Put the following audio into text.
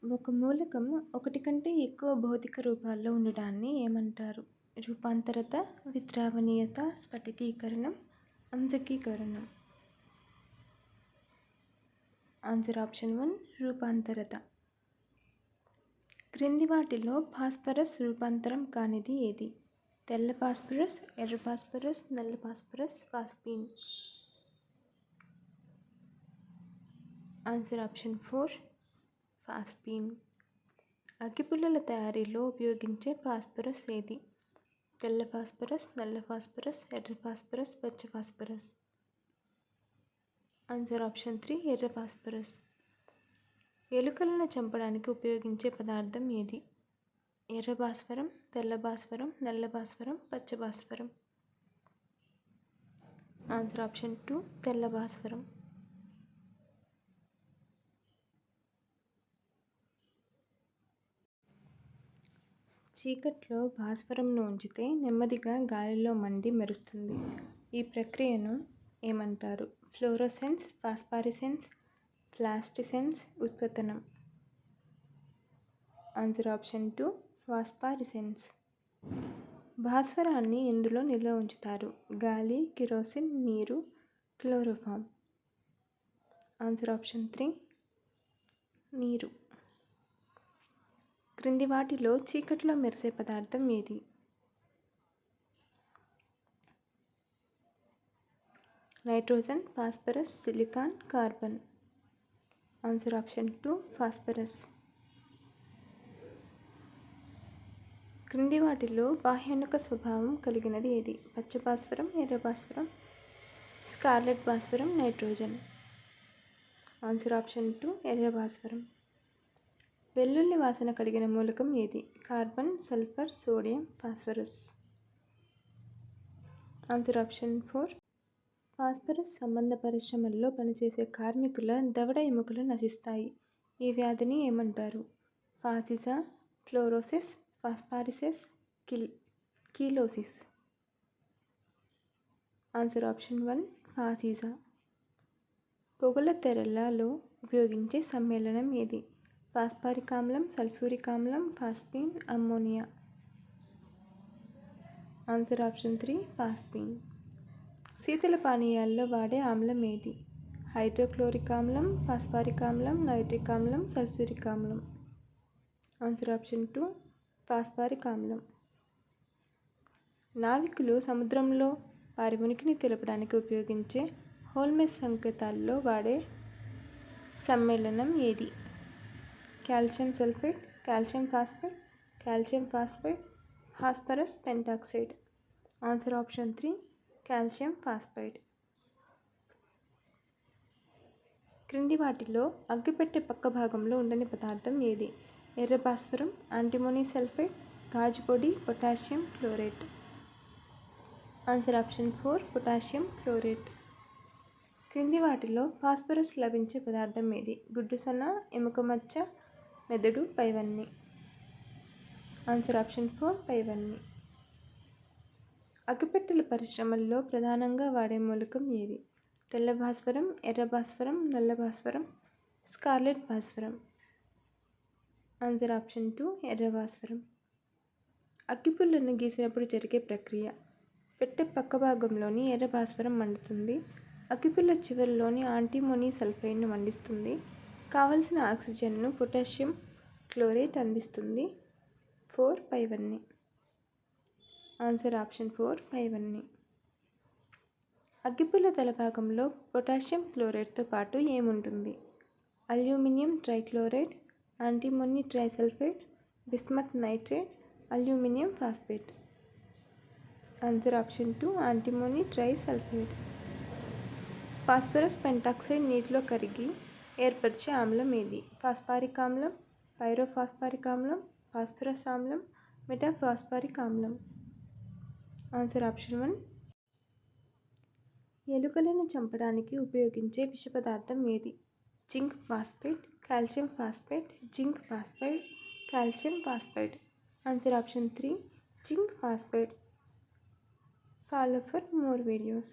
ఒక మూలకం ఒకటి కంటే ఎక్కువ భౌతిక రూపాల్లో ఉండడాన్ని ఏమంటారు? రూపాంతరత, విద్రావణీయత, స్ఫటికీకరణం, అంశకీకరణం. ఆన్సర్ ఆప్షన్ 1 రూపాంతరత. క్రింది వాటిలో ఫాస్ఫరస్ రూపాంతరం కానిది ఏది? తెల్ల ఫాస్ఫరస్, ఎర్ర ఫాస్ఫరస్, నల్ల phosphorus, phosphine. Answer option 4 phosphine. అగ్గిపుల్లల తయారీలో ఉపయోగించే ఫాస్ఫరస్ ఏది? తెల్ల ఫాస్ఫరస్, నల్ల ఫాస్ఫరస్, ఎర్ర ఫాస్ఫరస్, పచ్చ ఫాస్ఫరస్. ఆన్సర్ ఆప్షన్ 3 ఎర్ర ఫాస్ఫరస్. ఎలుకలను చంపడానికి ఉపయోగించే పదార్థం ఏది? ఎర్ర భాస్వరం, తెల్ల భాస్వరం, నల్ల భాస్వరం, పచ్చ భాస్వరం. ఆన్సర్ ఆప్షన్ 2 తెల్ల భాస్వరం. చీకట్లో భాస్వరంను ఉంచితే నెమ్మదిగా గాలిలో మండి మెరుస్తుంది. ఈ ప్రక్రియను ఏమంటారు? ఫ్లోరోసెన్స్, ఫాస్ఫారిసెన్స్, ఫ్లాస్టిసెన్స్, ఉత్పతనం. Answer option 2 phosphorescence. భాస్వరాన్ని ఎందులో నిల్వ ఉంచుతారు? గాలి, కిరోసిన్, నీరు, క్లోరోఫామ్. ఆన్సర్ ఆప్షన్ 3 నీరు. క్రింది వాటిలో చీకట్లో మెరిసే పదార్థం ఏది? Nitrogen, phosphorus, silicon, carbon. Answer option 2 phosphorus. క్రింది వాటిలో బాహ్యాణుక స్వభావం కలిగినది ఏది? పచ్చ భాస్వరం, ఎర్ర భాస్వరం, స్కార్లెట్ భాస్వరం, నైట్రోజన్. ఆన్సర్ ఆప్షన్ 2 ఎర్ర భాస్వరం. వెల్లుల్లి వాసన కలిగిన మూలకం ఏది? Carbon, sulphur, sodium, phosphorus. Answer option 4 phosphorus. సంబంధ పరిశ్రమల్లో పనిచేసే కార్మికుల దవడ ఎముకలు నశిస్తాయి. ఈ వ్యాధిని ఏమంటారు? ఫాసిసా, ఫ్లోరోసిస్, ఫాస్ఫారిసిస్, కీలోసిస్. ఆన్సర్ ఆప్షన్ 1 ఫాసిసా. పొగల తెరలలో ఉపయోగించే సమ్మేళనం ఏది? ఫాస్ఫారిక్ ఆమ్లం, సల్ఫ్యూరిక్ ఆమ్లం, phosphine, ammonia. Answer option 3 phosphine. శీతల పానీయాల్లో వాడే ఆమ్లం ఏది? హైడ్రోక్లోరిక్ ఆమ్లం, ఫాస్ఫారిక్ ఆమ్లం, నైట్రిక్ ఆమ్లం, సల్ఫ్యూరిక్ ఆమ్లం. ఆన్సర్ ఆప్షన్ 2 ఫాస్ఫారిక్ ఆమ్లం. నావికులు సముద్రంలో వారి ఉనికిని తెలపడానికి ఉపయోగించే హోల్మెస్ సంకేతాల్లో వాడే సమ్మేళనం ఏది? Calcium sulphate, calcium phosphate, calcium phosphate, phosphorus pentoxide. Answer option 3 calcium phosphide. క్రింది వాటిలో అగ్గిపెట్టె పక్క భాగంలో ఉండని పదార్థం ఏది? ఎర్ర భాస్వరం, యాంటిమోనీ సల్ఫేట్, గాజు పొడి, potassium chlorate. Answer option 4 potassium chlorate. క్రింది వాటిలో ఫాస్ఫరస్ లభించే పదార్థం ఏది? గుడ్డు సొన, ఎముక మచ్చ, మెదడు, పైవన్నీ. ఆన్సర్ ఆప్షన్ 4 పైవన్నీ. అగ్గిపెట్టెల పరిశ్రమల్లో ప్రధానంగా వాడే మూలకం ఏది? తెల్ల భాస్వరం, ఎర్ర భాస్వరం, నల్ల భాస్వరం, స్కార్లెట్ భాస్వరం. ఆన్సర్ ఆప్షన్ 2 ఎర్ర భాస్వరం. అగ్గిపుల్లను గీసినప్పుడు జరిగే ప్రక్రియ. పెట్టె పక్క భాగంలోని ఎర్ర భాస్వరం మండుతుంది. అగ్గిపుల్ల చివరిలోని యాంటిమోనీ సల్ఫైడ్ను మండిస్తుంది. కావలసిన ఆక్సిజన్ను పొటాషియం క్లోరేట్ అందిస్తుంది. 4 పైవన్నీ. ఆన్సర్ ఆప్షన్ 4 పైవన్నీ. అగ్గిపుల్ల తలభాగంలో పొటాషియం క్లోరైడ్తో పాటు ఏముంటుంది? Aluminium trichloride, antimony trisulphide, bismuth nitrate, aluminium phosphate. Answer option 2 antimony trisulphide. Phosphorus pentoxide నీటిలో కరిగి ఏర్పరిచే ఆమ్లం ఏది? ఫాస్ఫారిక్ ఆమ్లం, పైరోఫాస్ఫారిక్ ఆమ్లం, ఫాస్ఫరస్ ఆమ్లం, మెటాఫాస్ఫారిక్ ఆమ్లం. ఆన్సర్ ఆప్షన్ 1 ఎలుకలను చంపడానికి ఉపయోగించే విష పదార్థం ఏది? Zinc phosphate, calcium phosphate, zinc phosphide, calcium phosphide. Answer option 3 zinc phosphate. Follow for more videos.